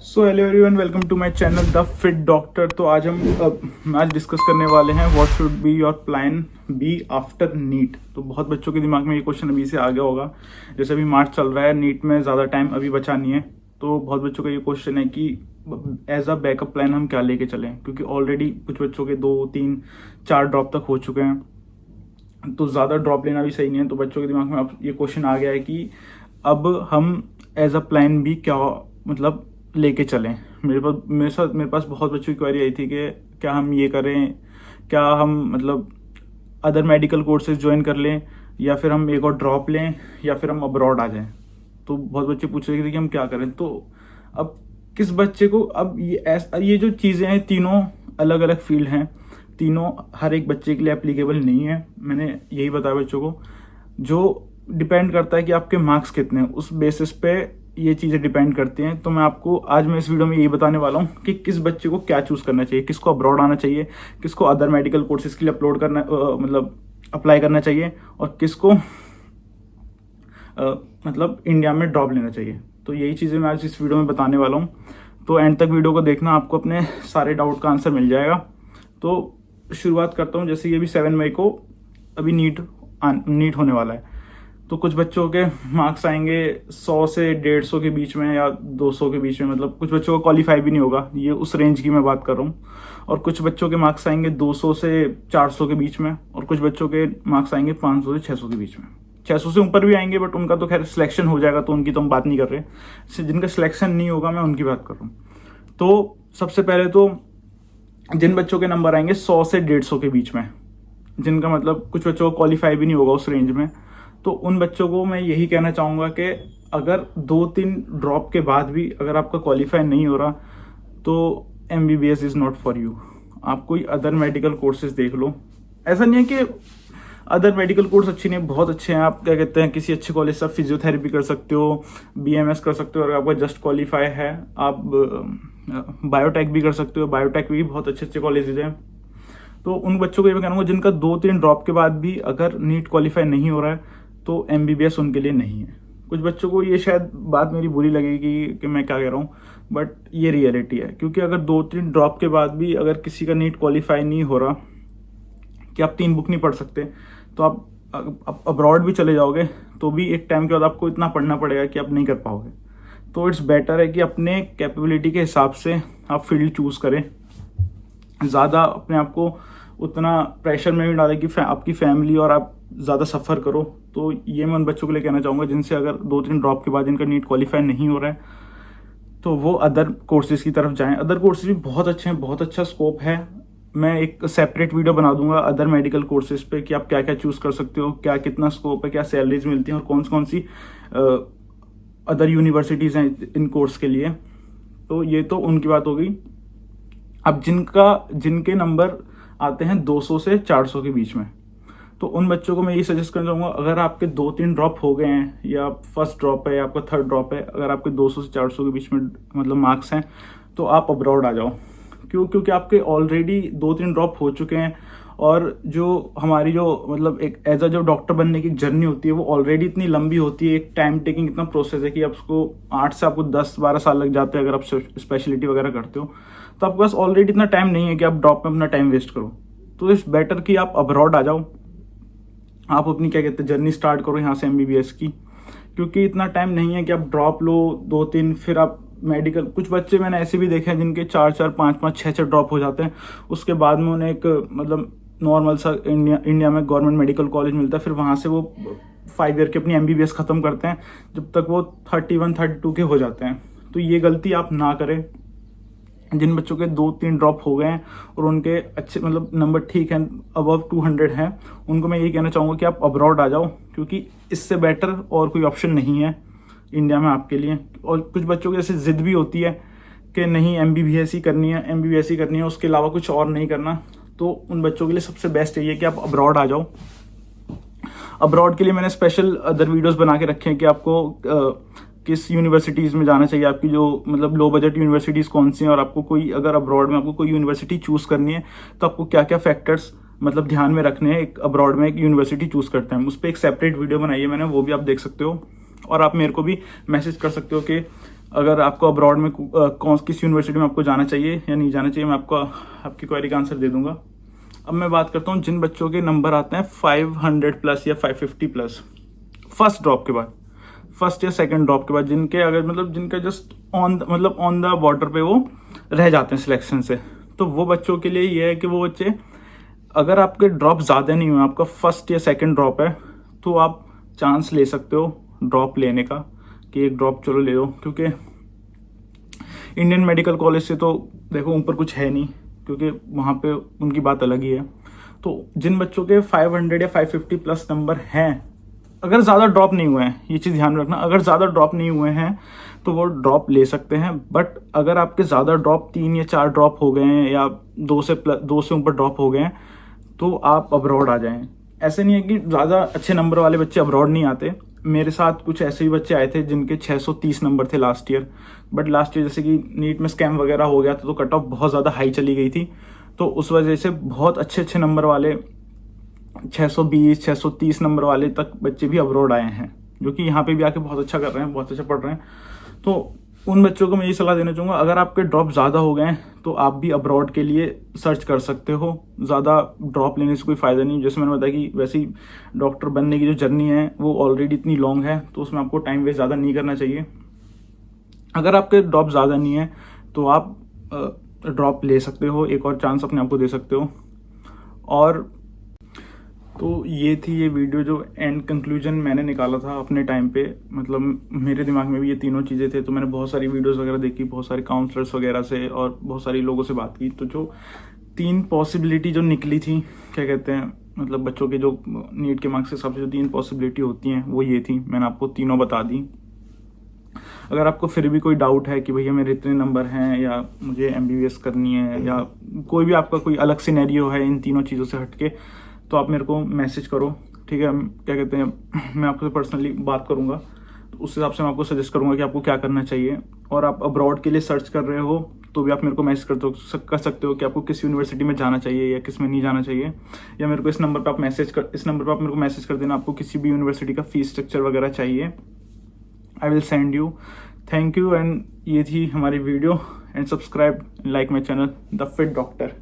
So hello everyone, welcome to my channel the fit doctor. तो आज हम आज डिस्कस करने वाले हैं what should be your plan B after NEET. तो बहुत बच्चों के दिमाग में ये क्वेश्चन अभी से आ गया होगा, जैसे अभी मार्च चल रहा है, नीट में ज़्यादा टाइम अभी बचा नहीं है। तो बहुत बच्चों का ये क्वेश्चन है कि एज अ बैकअप प्लान हम क्या लेके चलें, क्योंकि ऑलरेडी कुछ बच्चों के 2, 3, 4 ड्रॉप तक हो चुके हैं, तो ज़्यादा ड्रॉप लेना भी सही नहीं है। तो बच्चों के दिमाग में अब ये क्वेश्चन आ गया है कि अब हम एज अ प्लान बी क्या मतलब लेके चलें। मेरे पास बहुत बच्चों की क्वेरी आई थी कि क्या हम ये करें, क्या हम मतलब अदर मेडिकल कोर्सेज ज्वाइन कर लें, या फिर हम एक और ड्रॉप लें, या फिर हम अब्रॉड आ जाएं। तो बहुत बच्चे पूछ रहे थे कि हम क्या करें। तो अब किस बच्चे को, अब ये जो चीज़ें हैं तीनों अलग अलग फील्ड हैं, तीनों हर एक बच्चे के लिए एप्लीकेबल नहीं है। मैंने यही बताया बच्चों को, जो डिपेंड करता है कि आपके मार्क्स कितने हैं, उस बेसिस पे ये चीज़ें डिपेंड करती हैं। तो मैं इस वीडियो में यही बताने वाला हूँ कि किस बच्चे को क्या चूज़ करना चाहिए, किसको अब्रॉड आना चाहिए, किसको अदर मेडिकल कोर्सेज के लिए मतलब अप्लाई करना चाहिए, और किसको मतलब इंडिया में ड्रॉप लेना चाहिए। तो यही चीज़ें मैं आज इस वीडियो में बताने वाला हूँ। तो एंड तक वीडियो को देखना, आपको अपने सारे डाउट का आंसर मिल जाएगा। तो शुरुआत करता हूँ। जैसे ये भी 7 मई को अभी नीट होने वाला है, तो कुछ बच्चों के मार्क्स आएंगे 100 से 150 के बीच में या 200 के बीच में, मतलब कुछ बच्चों को क्वालिफाई भी नहीं होगा, ये उस रेंज की मैं बात कर रहा हूँ। और कुछ बच्चों के मार्क्स आएंगे 200 से 400 के बीच में, और कुछ बच्चों के मार्क्स आएंगे 500 से 600 के बीच में। 600 से ऊपर भी आएंगे, बट उनका तो खैर सिलेक्शन हो जाएगा, तो उनकी तो हम बात नहीं कर रहे। जिनका सिलेक्शन नहीं होगा मैं उनकी बात कर रहा हूँ। तो सबसे पहले तो जिन बच्चों के नंबर आएंगे 100 से 150 के बीच में, जिनका मतलब कुछ बच्चों को क्वालिफाई भी नहीं होगा उस रेंज में, तो उन बच्चों को मैं यही कहना चाहूँगा कि अगर 2-3 ड्रॉप के बाद भी अगर आपका क्वालिफाई नहीं हो रहा, तो MBBS is not for you. आप कोई अदर मेडिकल कोर्सेज देख लो। ऐसा नहीं है कि अदर मेडिकल कोर्स अच्छे नहीं, बहुत अच्छे हैं। आप क्या कहते हैं, किसी अच्छे कॉलेज से आप फिजियोथेरेपी कर सकते हो, BMS कर सकते हो, अगर आपका जस्ट क्वालिफाई है। आप बायोटेक भी कर सकते हो, बायोटेक भी बहुत अच्छे अच्छे कॉलेजेज हैं। तो उन बच्चों को ये मैं कहूँगा जिनका 2-3 ड्रॉप के बाद भी अगर नीट क्वालिफाई नहीं हो रहा है, तो MBBS उनके लिए नहीं है। कुछ बच्चों को ये शायद बात मेरी बुरी लगेगी कि मैं क्या कह रहा हूँ, बट ये रियलिटी है। क्योंकि अगर 2-3 ड्रॉप के बाद भी अगर किसी का नीट क्वालिफाई नहीं हो रहा कि आप 3 बुक नहीं पढ़ सकते, तो आप अब्रॉड भी चले जाओगे, तो भी एक टाइम के बाद आपको इतना पढ़ना पड़ेगा कि आप नहीं कर पाओगे। तो इट्स बेटर है कि अपने कैपेबिलिटी के हिसाब से आप फील्ड चूज़ करें। ज़्यादा अपने आप को उतना प्रेशर में भी डालें कि आपकी फैमिली और आप ज़्यादा सफ़र करो। तो ये मैं उन बच्चों के लिए कहना चाहूँगा जिनसे अगर 2-3 ड्रॉप के बाद इनका नीट क्वालिफाई नहीं हो रहा है, तो वो अदर कोर्सेज की तरफ जाएं। अदर कोर्सेज भी बहुत अच्छे हैं, बहुत अच्छा स्कोप है। मैं एक सेपरेट वीडियो बना दूंगा अदर मेडिकल कोर्सेज पे कि आप क्या क्या चूज़ कर सकते हो, क्या कितना स्कोप है, क्या सैलरीज मिलती हैं, और कौन सी अदर यूनिवर्सिटीज़ हैं इन कोर्स के लिए। तो ये तो उनकी बात हो गई। अब जिनके नंबर आते हैं 200 से 400 के बीच में, तो उन बच्चों को मैं ये सजेस्ट करना चाहूँगा, अगर आपके 2-3 ड्रॉप हो गए हैं, या फर्स्ट ड्रॉप है या आपका थर्ड ड्रॉप है, अगर आपके 200 से 400 के बीच में मतलब मार्क्स हैं, तो आप अब्रॉड आ जाओ। क्योंकि आपके ऑलरेडी 2-3 ड्रॉप हो चुके हैं, और जो हमारी जो मतलब एक एज अ जो डॉक्टर बनने की जर्नी होती है, वो ऑलरेडी इतनी लंबी होती है, एक टाइम टेकिंग इतना प्रोसेस है कि आपको 8 से आपको 10-12 साल लग जाते हैं अगर आप स्पेशलिटी वगैरह करते हो। तो आपके पास ऑलरेडी इतना टाइम नहीं है कि आप ड्रॉप में अपना टाइम वेस्ट करो। तो इट्स बेटर कि आप अब्रॉड आ जाओ, आप अपनी क्या कहते हैं जर्नी स्टार्ट करो यहाँ से MBBS की। क्योंकि इतना टाइम नहीं है कि आप ड्रॉप लो 2-3, फिर आप मेडिकल। कुछ बच्चे मैंने ऐसे भी देखे हैं जिनके 4-4, 5-5, 6-6 ड्रॉप हो जाते हैं। उसके बाद में उन्हें एक मतलब नॉर्मल सा इंडिया में गवर्नमेंट मेडिकल कॉलेज मिलता है, फिर वहाँ से वो 5 ईयर की अपनी MBBS ख़त्म करते हैं, जब तक वो 31-32 के हो जाते हैं। तो ये गलती आप ना करें। जिन बच्चों के 2-3 ड्रॉप हो गए हैं और उनके अच्छे मतलब नंबर ठीक हैं, अबव 200 हैं, उनको मैं यही कहना चाहूँगा कि आप अब्रॉड आ जाओ, क्योंकि इससे बेटर और कोई ऑप्शन नहीं है इंडिया में आपके लिए। और कुछ बच्चों की ऐसे ज़िद भी होती है कि नहीं MBBS ही करनी है, उसके अलावा कुछ और नहीं करना। तो उन बच्चों के लिए सबसे बेस्ट यही है कि आप अब्रॉड आ जाओ। अब्रॉड के लिए मैंने स्पेशल अदर वीडियोज़ बना के रखे हैं कि आपको किस यूनिवर्सिटीज़ में जाना चाहिए, आपकी जो मतलब लो बजट यूनिवर्सिटीज़ कौन सी हैं, और आपको कोई अगर अब्रॉड में आपको कोई यूनिवर्सिटी चूज़ करनी है, तो आपको क्या क्या फैक्टर्स मतलब ध्यान में रखने हैं एक अब्रॉड में एक यूनिवर्सिटी चूज़ करते हैं। उस पर एक सेपरेट वीडियो बनाई है मैंने, वो भी आप देख सकते हो। और आप मेरे को भी मैसेज कर सकते हो कि अगर आपको अब्रॉड में कौन किस यूनिवर्सिटी में आपको जाना चाहिए या नहीं जाना चाहिए, मैं आपको आपकी क्वेरी का आंसर दे दूंगा। अब मैं बात करता हूँ जिन बच्चों के नंबर आते हैं 500 प्लस या 550 प्लस फर्स्ट ड्रॉप के बाद, फर्स्ट या सेकंड ड्रॉप के बाद, जिनके अगर मतलब जिनका जस्ट ऑन द बॉर्डर पे वो रह जाते हैं सिलेक्शन से, तो वो बच्चों के लिए ये है कि वो बच्चे, अगर आपके ड्रॉप ज़्यादा नहीं हुए, आपका फर्स्ट या सेकंड ड्रॉप है, तो आप चांस ले सकते हो ड्रॉप लेने का कि एक ड्रॉप चलो ले लो, क्योंकि इंडियन मेडिकल कॉलेज से तो देखो ऊपर कुछ है नहीं, क्योंकि वहाँ पे उनकी बात अलग ही है। तो जिन बच्चों के 500 या 550 प्लस नंबर हैं, अगर ज़्यादा ड्रॉप नहीं हुए हैं, ये चीज़ ध्यान रखना, अगर ज़्यादा ड्रॉप नहीं हुए हैं तो वो ड्रॉप ले सकते हैं। बट अगर आपके ज़्यादा ड्रॉप 3 या 4 ड्रॉप हो गए हैं या 2 से ऊपर ड्रॉप हो गए हैं, तो आप अब्रॉड आ जाएं। ऐसे नहीं है कि ज़्यादा अच्छे नंबर वाले बच्चे अब्रॉड नहीं आते। मेरे साथ कुछ ऐसे ही बच्चे आए थे जिनके 630 नंबर थे last year, but last year जैसे कि नीट में स्कैम वगैरह हो गया था, तो कट ऑफ बहुत ज़्यादा हाई चली गई थी, तो उस वजह से बहुत अच्छे नंबर वाले 620 630 नंबर वाले तक बच्चे भी अब्रॉड आए हैं, जो कि यहाँ पे भी आके बहुत अच्छा कर रहे हैं, बहुत अच्छा पढ़ रहे हैं। तो उन बच्चों को मैं यही सलाह देना चाहूँगा, अगर आपके ड्रॉप ज़्यादा हो गए हैं तो आप भी अब्रॉड के लिए सर्च कर सकते हो। ज़्यादा ड्रॉप लेने से कोई फ़ायदा नहीं, जैसे मैंने बताया कि वैसे ही डॉक्टर बनने की जो जर्नी है वो ऑलरेडी इतनी लॉन्ग है, तो उसमें आपको टाइम वेस्ट ज़्यादा नहीं करना चाहिए। अगर आपके ड्रॉप ज़्यादा नहीं है तो आप ड्रॉप ले सकते हो, एक और चांस अपने आप को दे सकते हो। और तो ये थी ये वीडियो जो एंड कंक्लूजन मैंने निकाला था अपने टाइम पे, मतलब मेरे दिमाग में भी ये तीनों चीज़ें थे। तो मैंने बहुत सारी वीडियोस वगैरह देखी, बहुत सारे काउंसलर्स वगैरह से और बहुत सारी लोगों से बात की, तो जो 3 पॉसिबिलिटी जो निकली थी, क्या कहते हैं, मतलब बच्चों के जो नीट के मार्क्स के हिसाब से जो 3 पॉसिबिलिटी होती हैं वो ये थी, मैंने आपको तीनों बता दी। अगर आपको फिर भी कोई डाउट है कि भैया मेरे इतने नंबर हैं या मुझे MBBS करनी है, या कोई भी आपका कोई अलग सिनेरियो है इन तीनों चीज़ों से हटके, तो आप मेरे को मैसेज करो, ठीक है। क्या कहते हैं, मैं आपसे पर्सनली बात करूंगा, तो उस हिसाब से मैं आपको सजेस्ट करूंगा कि आपको क्या करना चाहिए। और आप अब्रॉड के लिए सर्च कर रहे हो तो भी आप मेरे को मैसेज कर सकते हो कि आपको किस यूनिवर्सिटी में जाना चाहिए या किस में नहीं जाना चाहिए, या मेरे को इस नंबर पर आप मेरे को मैसेज कर देना, आपको किसी भी यूनिवर्सिटी का फीस स्ट्रक्चर वगैरह चाहिए, I will send you. Thank you. And ये थी हमारी video, and subscribe like my channel the fit doctor.